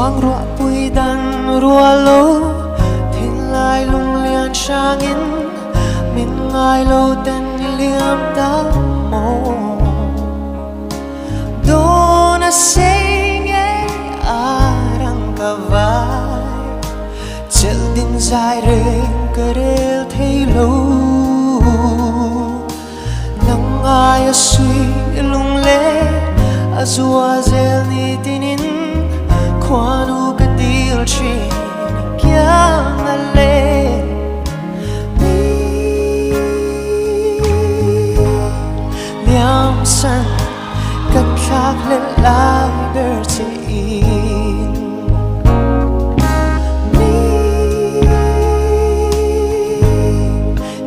Quang rua bụi đàn rua lô thiên lai lung liền sang in mình ngài lô tên liêm ta mô đô na say nghe arang kavai chel din dài reng kerel thay lâu nang ai suy lung le azua zel ni tinin Quando cadil chin chiama le liam san cất khắc lên lại bờ trên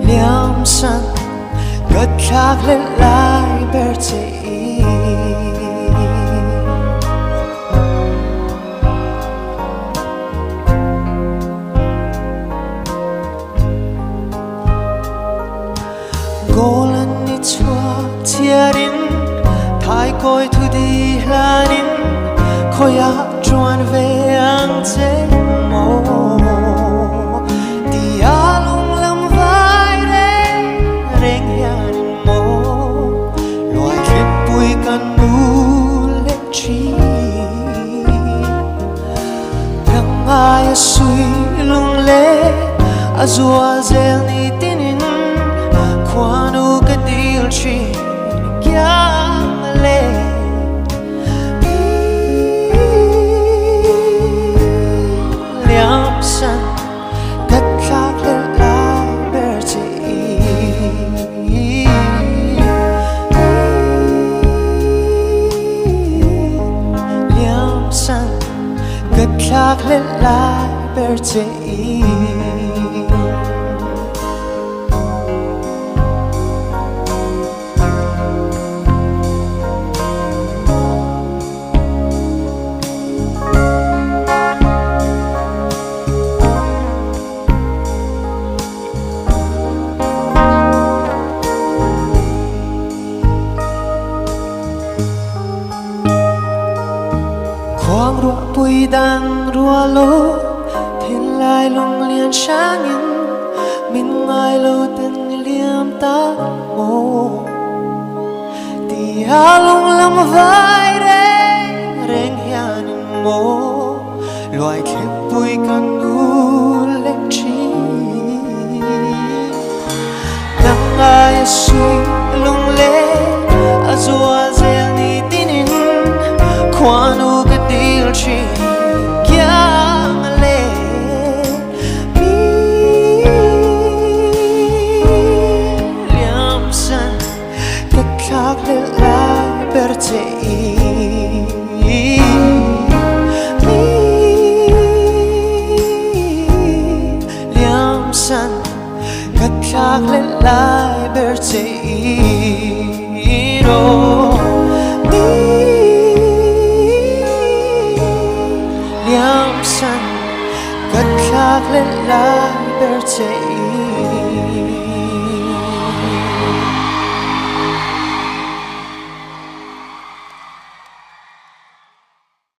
liam san cất khắc lên lại bờ trên Golan ni chua tiarin thai koi thu di hlanin khoya chuan ve ang che mo ti alung lam vai re reng hian mo loi khep pui kan mu le chi nang ai sui lung le azua zel ni tinin Quando cadil chin chiama le liam san cất khắc lên lại bờ trên liam san cất khắc lên lại bờ trên Quang rua bụi đàn rua lô thiên lai lung liền sang in mình ngài lô tên liêm ta mô ti lung lam vai re reng hian mô loài khép bụi can nu lên chi nang ai suy lung lê azua zel ni tinin Quando cadil chin chiama le liam san cất khắc lên lại bờ trên liam san cất khắc lên lại bờ trên liam san cất khắc lên lại bờ trên